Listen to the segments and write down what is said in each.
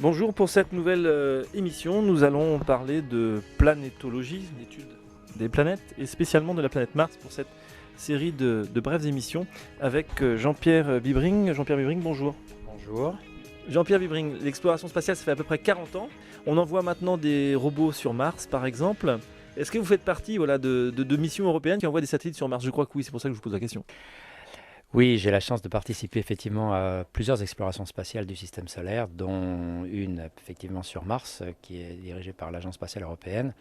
Bonjour, pour cette nouvelle émission, nous allons parler de planétologie, l'étude des planètes, et spécialement de la planète Mars pour cette série de brèves émissions avec Jean-Pierre Bibring. Jean-Pierre Bibring, bonjour. Bonjour. Jean-Pierre Bibring, l'exploration spatiale, ça fait à peu près 40 ans. On envoie maintenant des robots sur Mars, par exemple. Est-ce que vous faites partie de missions européennes qui envoient des satellites sur Mars? Je crois que oui, c'est pour ça que je vous pose la question. Oui, j'ai la chance de participer effectivement à plusieurs explorations spatiales du système solaire, dont une effectivement sur Mars, qui est dirigée par l'Agence spatiale européenne.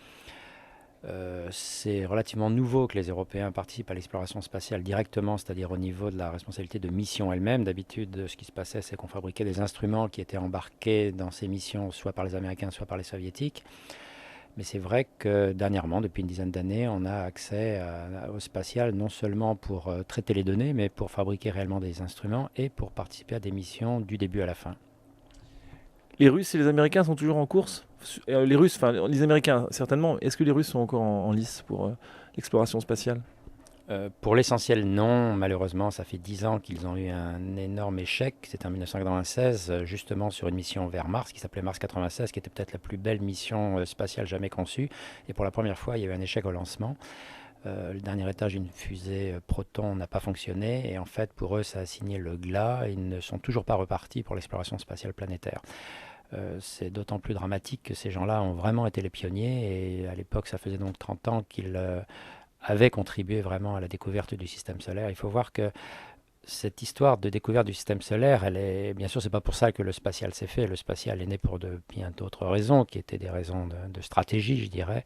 C'est relativement nouveau que les Européens participent à l'exploration spatiale directement, c'est-à-dire au niveau de la responsabilité de mission elle-même. D'habitude, ce qui se passait, c'est qu'on fabriquait des instruments qui étaient embarqués dans ces missions, soit par les Américains, soit par les Soviétiques. Mais c'est vrai que dernièrement, depuis une dizaine d'années, on a accès au spatial non seulement pour traiter les données, mais pour fabriquer réellement des instruments et pour participer à des missions du début à la fin. Les Russes et les Américains sont toujours en course. Les Russes, enfin les Américains certainement. Est-ce que les Russes sont encore en lice pour l'exploration spatiale? Pour l'essentiel, non. Malheureusement, ça fait 10 ans qu'ils ont eu un énorme échec. C'était en 1996, justement sur une mission vers Mars qui s'appelait Mars 96, qui était peut-être la plus belle mission spatiale jamais conçue. Et pour la première fois, il y a eu un échec au lancement. Le dernier étage d'une fusée Proton n'a pas fonctionné. Et en fait, pour eux, ça a signé le glas. Ils ne sont toujours pas repartis pour l'exploration spatiale planétaire. C'est d'autant plus dramatique que ces gens-là ont vraiment été les pionniers. Et à l'époque, ça faisait donc 30 ans qu'ils avaient contribué vraiment à la découverte du système solaire. Il faut voir que cette histoire de découverte du système solaire, bien sûr, c'est pas pour ça que le spatial s'est fait. Le spatial est né pour de bien d'autres raisons, qui étaient des raisons de stratégie, je dirais.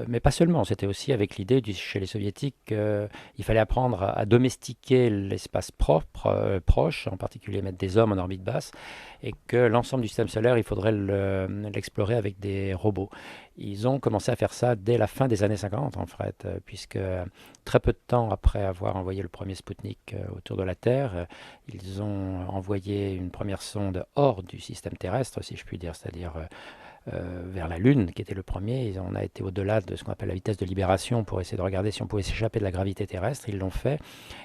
Mais pas seulement, c'était aussi avec l'idée chez les soviétiques qu'il fallait apprendre à domestiquer l'espace proche, en particulier mettre des hommes en orbite basse, et que l'ensemble du système solaire, il faudrait l'explorer avec des robots. Ils ont commencé à faire ça dès la fin des années 50, en fait, puisque très peu de temps après avoir envoyé le premier Spoutnik autour de la Terre, ils ont envoyé une première sonde hors du système terrestre, si je puis dire, c'est-à-dire vers la Lune, qui était le premier. On a été au-delà de ce qu'on appelle la vitesse de libération pour essayer de regarder si on pouvait s'échapper de la gravité terrestre. Ils l'ont fait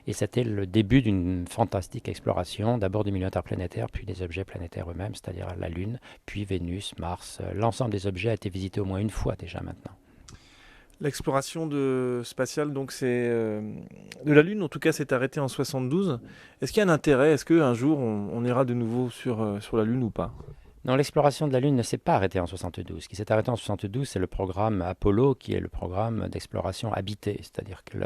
et c'était le début d'une fantastique exploration, d'abord du milieu interplanétaire, puis des objets planétaires eux-mêmes, c'est-à-dire la Lune, puis Vénus, Mars. L'ensemble des objets a été visité au moins une fois déjà maintenant. L'exploration spatiale, donc c'est de la Lune, en tout cas, s'est arrêtée en 72. Est-ce qu'il y a un intérêt? Est-ce qu'un jour on ira de nouveau sur la Lune ou pas? Non, l'exploration de la Lune ne s'est pas arrêtée en 72. Ce qui s'est arrêté en 72, c'est le programme Apollo, qui est le programme d'exploration habitée. C'est-à-dire que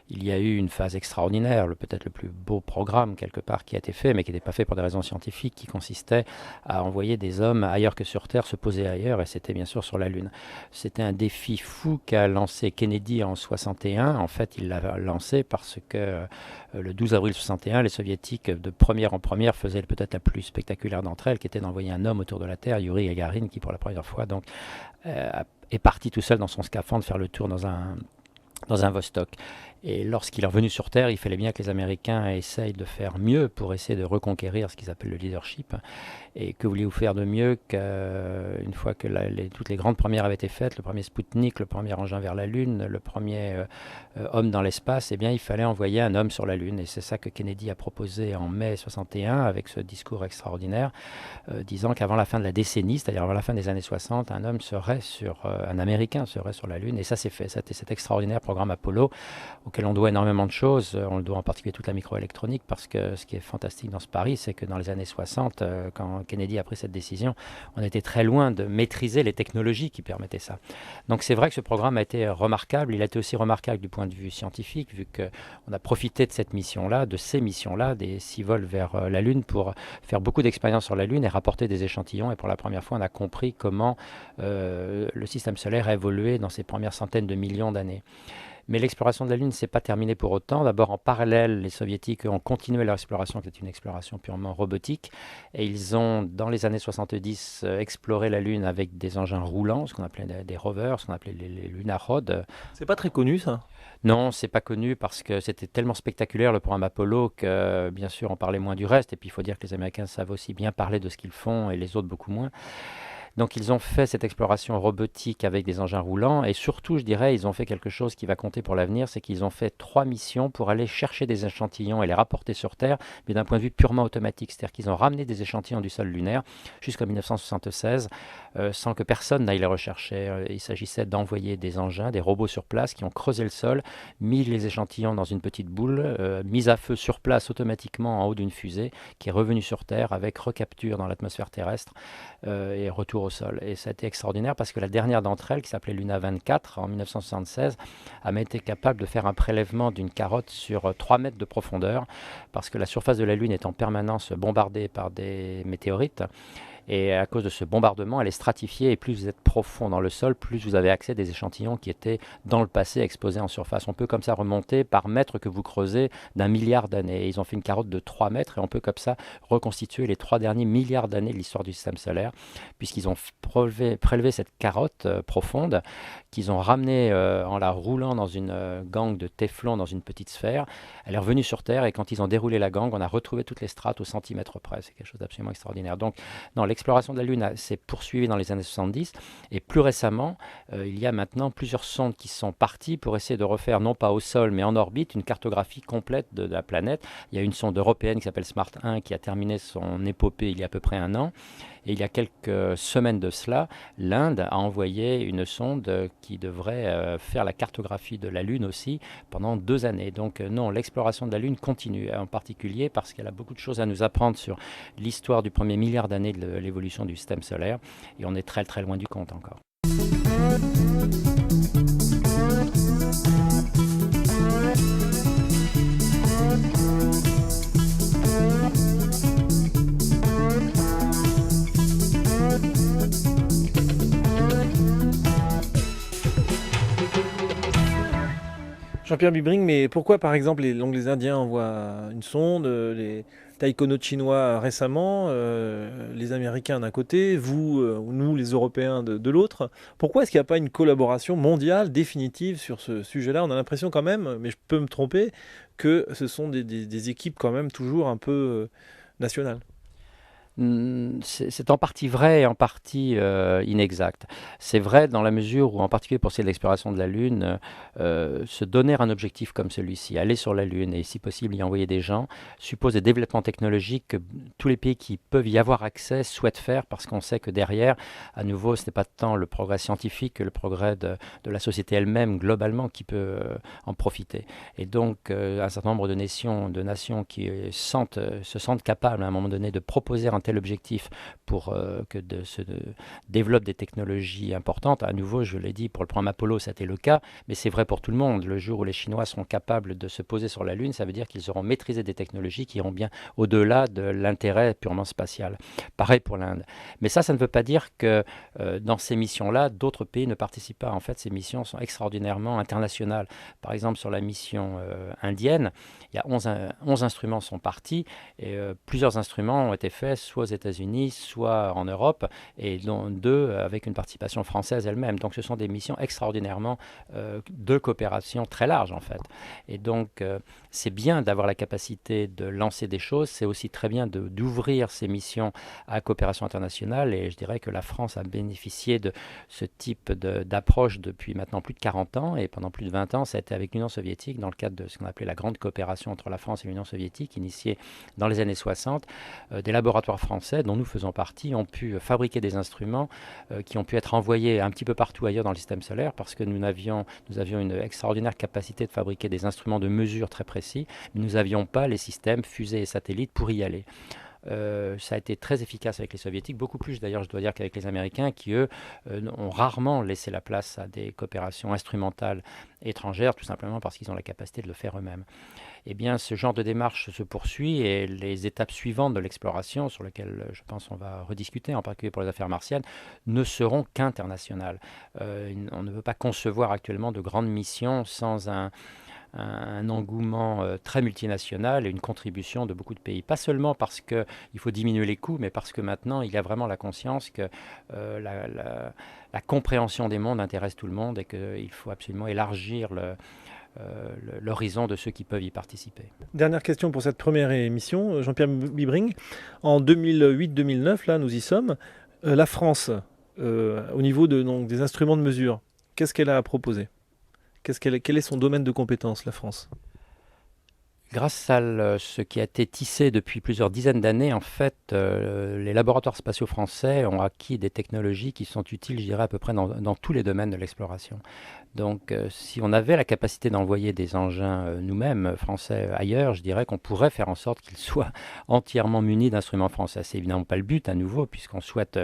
il y a eu une phase extraordinaire, peut-être le plus beau programme quelque part qui a été fait, mais qui n'était pas fait pour des raisons scientifiques, qui consistait à envoyer des hommes ailleurs que sur Terre, se poser ailleurs, et c'était bien sûr sur la Lune. C'était un défi fou qu'a lancé Kennedy en 61. En fait, il l'a lancé parce que le 12 avril 61, les soviétiques, de première en première, faisaient peut-être la plus spectaculaire d'entre elles, qui était d'envoyer un homme autour de la Terre, Yuri Gagarin, qui pour la première fois donc, est parti tout seul dans son scaphandre faire le tour dans un Vostok. Et lorsqu'il est revenu sur Terre, il fallait bien que les Américains essayent de faire mieux pour essayer de reconquérir ce qu'ils appellent le leadership. Et que voulez-vous faire de mieux qu'une fois que toutes les grandes premières avaient été faites, le premier Spoutnik, le premier engin vers la Lune, le premier homme dans l'espace, eh bien il fallait envoyer un homme sur la Lune. Et c'est ça que Kennedy a proposé en mai 61 avec ce discours extraordinaire, disant qu'avant la fin de la décennie, c'est-à-dire avant la fin des années 60, un Américain serait sur la Lune. Et ça s'est fait. C'était cet extraordinaire programme Apollo auquel on doit énormément de choses. On le doit en particulier toute la microélectronique, parce que ce qui est fantastique dans ce pari, c'est que dans les années 60, quand Kennedy a pris cette décision, on était très loin de maîtriser les technologies qui permettaient ça. Donc c'est vrai que ce programme a été remarquable. Il a été aussi remarquable du point de vue scientifique, vu qu'on a profité de cette mission-là, de ces missions-là, des 6 vols vers la Lune, pour faire beaucoup d'expériences sur la Lune et rapporter des échantillons. Et pour la première fois, on a compris comment le système solaire a évolué dans ces premières centaines de millions d'années. Mais l'exploration de la Lune ne s'est pas terminée pour autant. D'abord, en parallèle, les Soviétiques ont continué leur exploration, qui est une exploration purement robotique. Et ils ont, dans les années 70, exploré la Lune avec des engins roulants, ce qu'on appelait des rovers, ce qu'on appelait les lunarods. C'est pas très connu, ça. Non, c'est pas connu parce que c'était tellement spectaculaire le programme Apollo que, bien sûr, on parlait moins du reste. Et puis, il faut dire que les Américains savent aussi bien parler de ce qu'ils font et les autres beaucoup moins. Donc ils ont fait cette exploration robotique avec des engins roulants et surtout, je dirais, ils ont fait quelque chose qui va compter pour l'avenir, c'est qu'ils ont fait 3 missions pour aller chercher des échantillons et les rapporter sur Terre, mais d'un point de vue purement automatique. C'est-à-dire qu'ils ont ramené des échantillons du sol lunaire jusqu'en 1976 sans que personne n'aille les rechercher. Il s'agissait d'envoyer des engins, des robots sur place qui ont creusé le sol, mis les échantillons dans une petite boule, mis à feu sur place automatiquement en haut d'une fusée qui est revenue sur Terre avec recapture dans l'atmosphère terrestre et retour au sol. Et ça a été extraordinaire parce que la dernière d'entre elles, qui s'appelait Luna 24 en 1976, a été capable de faire un prélèvement d'une carotte sur 3 mètres de profondeur parce que la surface de la Lune est en permanence bombardée par des météorites. Et à cause de ce bombardement, elle est stratifiée et plus vous êtes profond dans le sol, plus vous avez accès à des échantillons qui étaient dans le passé exposés en surface. On peut comme ça remonter par mètre que vous creusez d'1 milliard d'années. Et ils ont fait une carotte de 3 mètres et on peut comme ça reconstituer les 3 derniers milliards d'années de l'histoire du système solaire, puisqu'ils ont prélevé cette carotte profonde qu'ils ont ramenée en la roulant dans une gangue de téflon dans une petite sphère. Elle est revenue sur Terre et quand ils ont déroulé la gangue, on a retrouvé toutes les strates au centimètre près. C'est quelque chose d'absolument extraordinaire. Donc, non, l'exploration de la Lune s'est poursuivie dans les années 70 et plus récemment, il y a maintenant plusieurs sondes qui sont parties pour essayer de refaire, non pas au sol, mais en orbite, une cartographie complète de la planète. Il y a une sonde européenne qui s'appelle Smart 1 qui a terminé son épopée il y a à peu près 1 an. Et il y a quelques semaines de cela, l'Inde a envoyé une sonde qui devrait faire la cartographie de la Lune aussi pendant 2 années. Donc non, l'exploration de la Lune continue, en particulier parce qu'elle a beaucoup de choses à nous apprendre sur l'histoire du premier milliard d'années de l'évolution du système solaire. Et on est très très loin du compte encore. Jean-Pierre Bibring, mais pourquoi par exemple les Indiens envoient une sonde, les taïkonautes chinois récemment, les Américains d'un côté, nous les Européens de l'autre? Pourquoi est-ce qu'il n'y a pas une collaboration mondiale définitive sur ce sujet-là? On a l'impression quand même, mais je peux me tromper, que ce sont des équipes quand même toujours un peu nationales. C'est en partie vrai et en partie inexact. C'est vrai dans la mesure où, en particulier pour ce qui est de l'exploration de la Lune, se donner un objectif comme celui-ci, aller sur la Lune et si possible y envoyer des gens, suppose des développements technologiques que tous les pays qui peuvent y avoir accès souhaitent faire parce qu'on sait que derrière, à nouveau, ce n'est pas tant le progrès scientifique que le progrès de la société elle-même globalement qui peut en profiter. Et donc, un certain nombre de nations qui se sentent capables à un moment donné de proposer un tel objectif pour que se développent des technologies importantes. À nouveau, je l'ai dit, pour le programme Apollo, ça a été le cas, mais c'est vrai pour tout le monde. Le jour où les Chinois seront capables de se poser sur la Lune, ça veut dire qu'ils auront maîtrisé des technologies qui iront bien au-delà de l'intérêt purement spatial. Pareil pour l'Inde. Mais ça ne veut pas dire que dans ces missions-là, d'autres pays ne participent pas. En fait, ces missions sont extraordinairement internationales. Par exemple, sur la mission indienne, il y a 11 instruments sont partis et plusieurs instruments ont été faits soit aux États-Unis, soit en Europe, et dont 2 avec une participation française elle-même. Donc ce sont des missions extraordinairement de coopération très large en fait. Et donc c'est bien d'avoir la capacité de lancer des choses, c'est aussi très bien d'ouvrir ces missions à coopération internationale, et je dirais que la France a bénéficié de ce type d'approche depuis maintenant plus de 40 ans, et pendant plus de 20 ans, ça a été avec l'Union soviétique, dans le cadre de ce qu'on appelait la grande coopération entre la France et l'Union soviétique, initiée dans les années 60, des laboratoires français dont nous faisons partie ont pu fabriquer des instruments qui ont pu être envoyés un petit peu partout ailleurs dans le système solaire parce que nous avions une extraordinaire capacité de fabriquer des instruments de mesure très précis, mais nous n'avions pas les systèmes fusées et satellites pour y aller. Ça a été très efficace avec les soviétiques, beaucoup plus d'ailleurs je dois dire qu'avec les Américains qui eux ont rarement laissé la place à des coopérations instrumentales étrangères, tout simplement parce qu'ils ont la capacité de le faire eux-mêmes. Eh bien, ce genre de démarche se poursuit et les étapes suivantes de l'exploration, sur lesquelles je pense on va rediscuter, en particulier pour les affaires martiennes, ne seront qu'internationales. On ne peut pas concevoir actuellement de grandes missions sans un engouement très multinational et une contribution de beaucoup de pays. Pas seulement parce qu'il faut diminuer les coûts, mais parce que maintenant, il y a vraiment la conscience que la compréhension des mondes intéresse tout le monde et qu'il faut absolument élargir l'horizon de ceux qui peuvent y participer. Dernière question pour cette première émission, Jean-Pierre Bibring. En 2008-2009, là, nous y sommes. La France au niveau donc, des instruments de mesure. Qu'est-ce qu'elle a à proposer? Quel est son domaine de compétence, la France? Grâce à ce qui a été tissé depuis plusieurs dizaines d'années, en fait, les laboratoires spatiaux français ont acquis des technologies qui sont utiles, je dirais, à peu près dans tous les domaines de l'exploration. Donc, si on avait la capacité d'envoyer des engins nous-mêmes, français, ailleurs, je dirais qu'on pourrait faire en sorte qu'ils soient entièrement munis d'instruments français. C'est évidemment pas le but, à nouveau, puisqu'on souhaite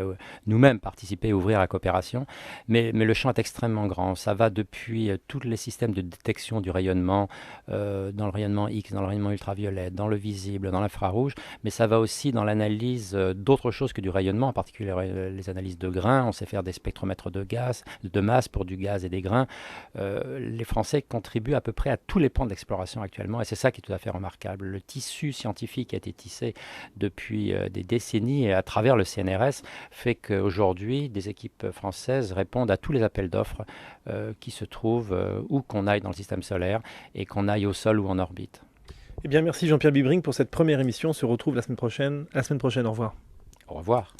nous-mêmes participer et ouvrir la coopération. Mais le champ est extrêmement grand. Ça va depuis tous les systèmes de détection du rayonnement, dans le rayonnement X, dans le rayonnement ultraviolet, dans le visible, dans l'infrarouge, mais ça va aussi dans l'analyse d'autres choses que du rayonnement, en particulier les analyses de grains. On sait faire des spectromètres de gaz, de masse pour du gaz et des grains. Les Français contribuent à peu près à tous les pans de l'exploration actuellement, et c'est ça qui est tout à fait remarquable. Le tissu scientifique qui a été tissé depuis des décennies et à travers le CNRS fait qu'aujourd'hui, des équipes françaises répondent à tous les appels d'offres qui se trouvent où qu'on aille dans le système solaire et qu'on aille au sol ou en orbite. Eh bien, merci Jean-Pierre Bibring pour cette première émission. On se retrouve la semaine prochaine. Au revoir. Au revoir.